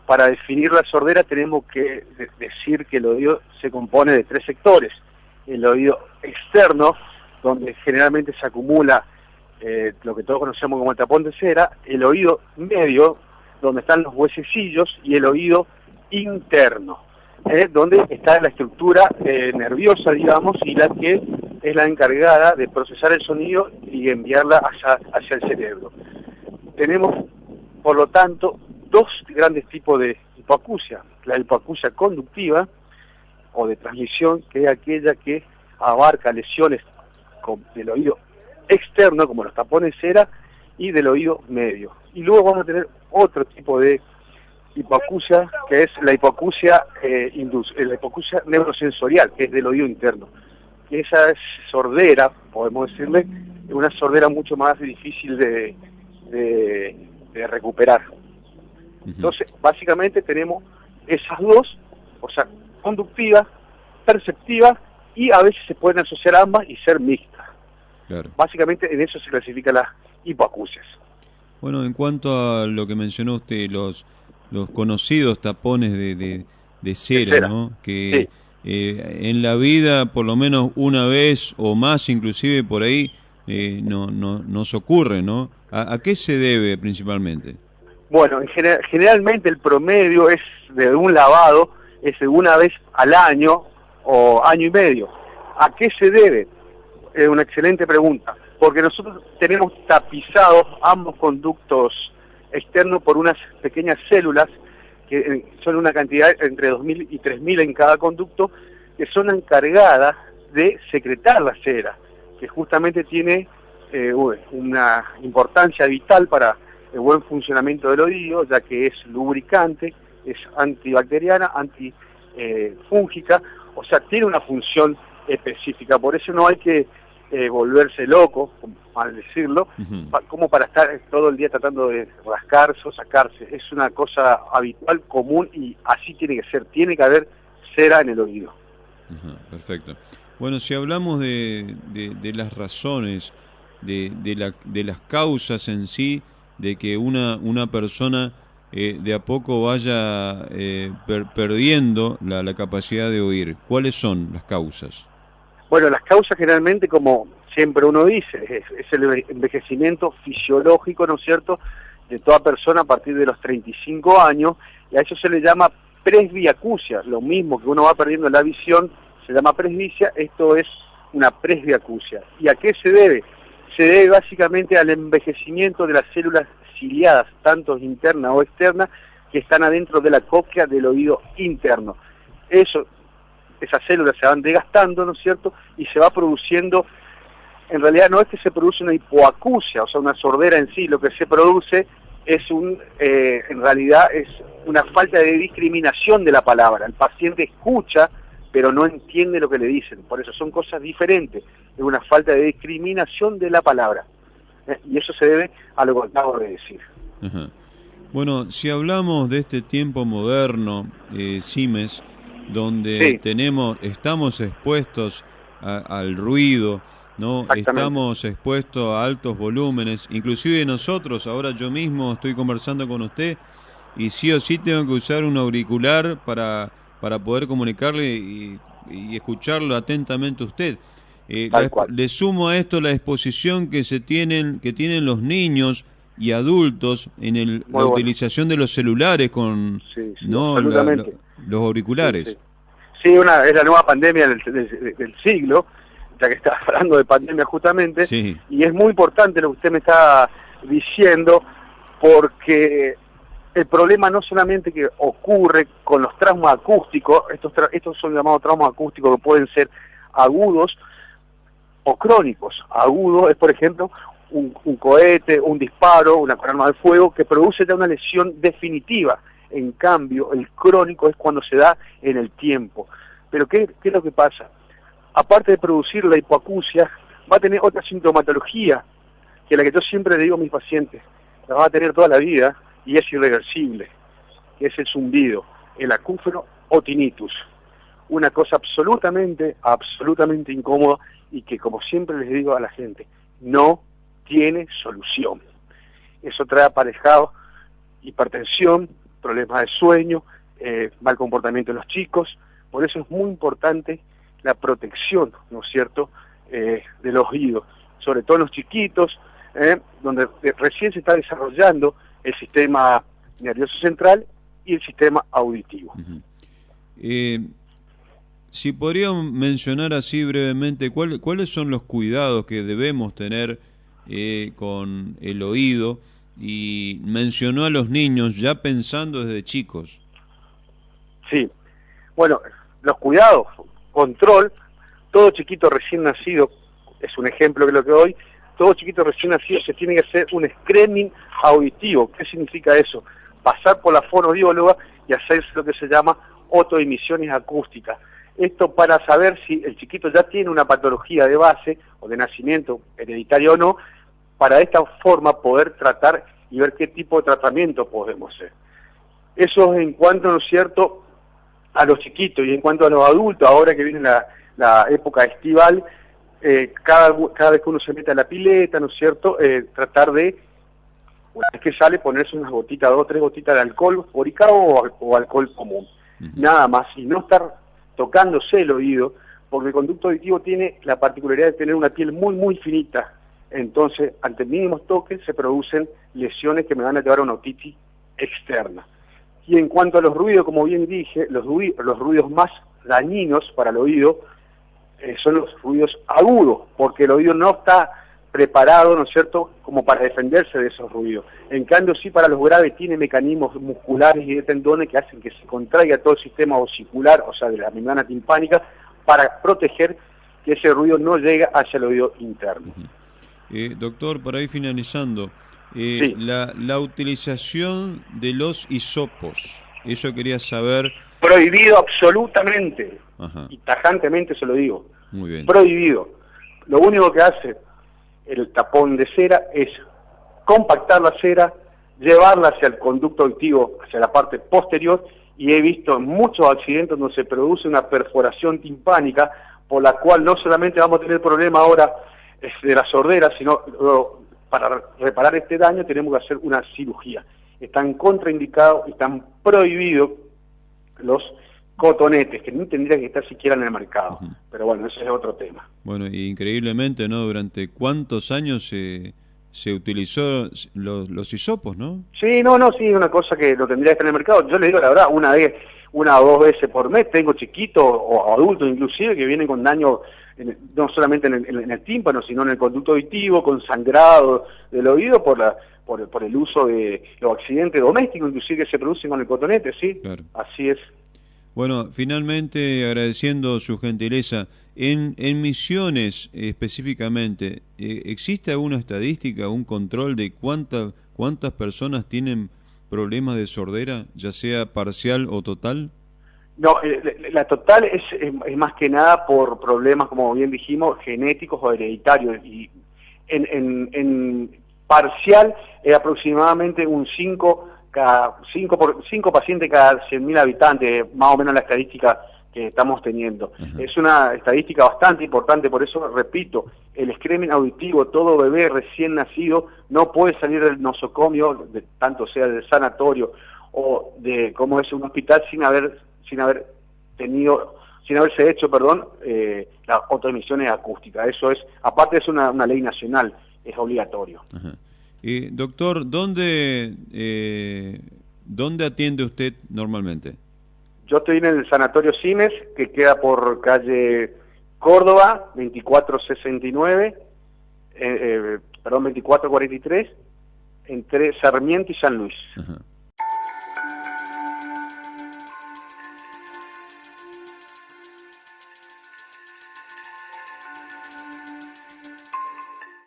para definir la sordera tenemos que decir que el oído se compone de 3 sectores. El oído externo, donde generalmente se acumula lo que todos conocemos como el tapón de cera, el oído medio, donde están los huesecillos, y el oído interno, donde está la estructura nerviosa, digamos, y la que es la encargada de procesar el sonido y enviarla hacia el cerebro. Tenemos, por lo tanto, 2 grandes tipos de hipoacusia: la hipoacusia conductiva o de transmisión, que es aquella que abarca lesiones del oído externo, como los tapones de cera, y del oído medio. Y luego vamos a tener otro tipo de hipoacusia, que es la hipoacusia neurosensorial, que es del oído interno. Y esa es sordera, podemos decirle, una sordera mucho más difícil de recuperar. Entonces, básicamente tenemos esas 2, o sea, conductiva, perceptiva, y a veces se pueden asociar ambas y ser mixtas. Claro. Básicamente en eso se clasifican las hipoacusias. Bueno, en cuanto a lo que mencionó usted, los conocidos tapones de cera, ¿no? Que sí, en la vida, por lo menos una vez o más, inclusive por ahí, nos ocurre, ¿no? ¿A qué se debe principalmente? Bueno, generalmente el promedio es de un lavado, es de una vez al año o año y medio. ¿A qué se debe? Es una excelente pregunta, porque nosotros tenemos tapizados ambos conductos externos por unas pequeñas células, que son una cantidad entre 2.000 y 3.000 en cada conducto, que son encargadas de secretar la cera, que justamente tiene una importancia vital para el buen funcionamiento del oído, ya que es lubricante, es antibacteriana, antifúngica, o sea, tiene una función específica. Por eso no hay que volverse loco, mal decirlo, como para estar todo el día tratando de rascarse o sacarse. Es una cosa habitual, común, y así tiene que ser. Tiene que haber cera en el oído. Perfecto. Bueno, si hablamos de las razones, de las causas en sí, de que una persona de a poco vaya perdiendo la capacidad de oír, ¿cuáles son las causas? Bueno, las causas generalmente, como siempre uno dice, es el envejecimiento fisiológico, ¿no es cierto?, de toda persona a partir de los 35 años, y a eso se le llama presbiacusia. Lo mismo que uno va perdiendo la visión, se llama presbicia, esto es una presbiacusia. ¿Y a qué se debe? Se debe básicamente al envejecimiento de las células ciliadas, tanto internas o externas, que están adentro de la cóclea del oído interno. Esas células se van desgastando, ¿no es cierto?, y se va produciendo, en realidad no es que se produce una hipoacusia, o sea, una sordera en sí, lo que se produce es en realidad es una falta de discriminación de la palabra. El paciente escucha, pero no entiende lo que le dicen, por eso son cosas diferentes, es una falta de discriminación de la palabra, y eso se debe a lo que acabo de decir. Ajá. Bueno, si hablamos de este tiempo moderno, Simes, donde sí, estamos expuestos al ruido, ¿no? Estamos expuestos a altos volúmenes, inclusive nosotros, ahora yo mismo estoy conversando con usted y sí o sí tengo que usar un auricular para poder comunicarle y escucharlo atentamente a usted. Le sumo a esto la exposición que tienen los niños y adultos en la utilización de los celulares con los auriculares. Sí, es la nueva pandemia del siglo, ya que está hablando de pandemia justamente, y es muy importante lo que usted me está diciendo, porque el problema no solamente que ocurre con los traumas acústicos, estos son llamados traumas acústicos que pueden ser agudos o crónicos. Agudo es, por ejemplo, un cohete, un disparo, una arma de fuego que produce ya una lesión definitiva. En cambio, el crónico es cuando se da en el tiempo. Pero ¿qué es lo que pasa? Aparte de producir la hipoacusia, va a tener otra sintomatología, que la que yo siempre le digo a mis pacientes, la va a tener toda la vida y es irreversible, que es el zumbido, el acúfeno o tinnitus. Una cosa absolutamente incómoda y que, como siempre les digo a la gente, no tiene solución. Eso trae aparejado hipertensión, problemas de sueño, mal comportamiento de los chicos. Por eso es muy importante la protección, ¿no es cierto?, de los oídos, sobre todo en los chiquitos, donde recién se está desarrollando el sistema nervioso central y el sistema auditivo. Si podríamos mencionar así brevemente, ¿cuáles son los cuidados que debemos tener con el oído? Y mencionó a los niños ya pensando desde chicos. Sí, bueno, los cuidados, control, todo chiquito recién nacido, es un ejemplo de lo que doy, todo chiquito recién nacido se tiene que hacer un screening auditivo. ¿Qué significa eso? Pasar por la fonoaudióloga y hacer lo que se llama otoemisiones acústicas. Esto para saber si el chiquito ya tiene una patología de base o de nacimiento, hereditaria o no, para de esta forma poder tratar y ver qué tipo de tratamiento podemos hacer. Eso en cuanto, ¿no es cierto?, a los chiquitos, y en cuanto a los adultos, ahora que viene la época estival, cada vez que uno se mete a la pileta, ¿no es cierto?, tratar de, una vez que sale, ponerse unas gotitas, 2 o 3 gotitas de alcohol boricado o alcohol común. Nada más, y no estar tocándose el oído, porque el conducto auditivo tiene la particularidad de tener una piel muy, muy finita. Entonces, ante mínimos toques se producen lesiones que me van a llevar a una otitis externa. Y en cuanto a los ruidos, como bien dije, los ruidos más dañinos para el oído son los ruidos agudos, porque el oído no está preparado, ¿no es cierto?, como para defenderse de esos ruidos. En cambio, sí, para los graves tiene mecanismos musculares y de tendones que hacen que se contraiga todo el sistema osicular, o sea, de la membrana timpánica, para proteger que ese ruido no llegue hacia el oído interno. Doctor, para ir finalizando, sí. la utilización de los hisopos, eso quería saber. Prohibido absolutamente. Ajá. Y tajantemente se lo digo. Muy bien. Prohibido. Lo único que hace el tapón de cera es compactar la cera, llevarla hacia el conducto auditivo, hacia la parte posterior, y he visto muchos accidentes donde se produce una perforación timpánica, por la cual no solamente vamos a tener problema ahora de la sordera, sino para reparar este daño tenemos que hacer una cirugía. Están contraindicados, están prohibidos los cotonetes, que no tendrían que estar siquiera en el mercado. Pero bueno, ese es otro tema. Bueno, y increíblemente, ¿no? ¿Durante cuántos años se utilizó los hisopos, no? Sí, sí, es una cosa que lo tendría que estar en el mercado. Yo le digo la verdad, una o 2 veces por mes, tengo chiquitos o adultos inclusive que vienen con daño no solamente en el tímpano, sino en el conducto auditivo, con sangrado del oído por el uso de los accidentes domésticos, inclusive que se producen con el cotonete, ¿sí? Claro. Así es. Bueno, finalmente agradeciendo su gentileza, en Misiones específicamente, ¿existe alguna estadística, un control de cuántas personas tienen problemas de sordera, ya sea parcial o total? No, la total es más que nada por problemas, como bien dijimos, genéticos o hereditarios. Y en parcial es aproximadamente un 5 pacientes cada 100.000 habitantes, más o menos la estadística que estamos teniendo. Uh-huh. Es una estadística bastante importante, por eso repito, el screening auditivo, todo bebé recién nacido no puede salir del nosocomio, tanto sea del sanatorio o de como es un hospital, sin haberse hecho, las otoemisiones acústicas. Eso es, aparte es una ley nacional, es obligatorio. Uh-huh. Doctor, ¿dónde atiende usted normalmente? Yo estoy en el Sanatorio Simes, que queda por calle Córdoba, 2443, entre Sarmiento y San Luis. Uh-huh.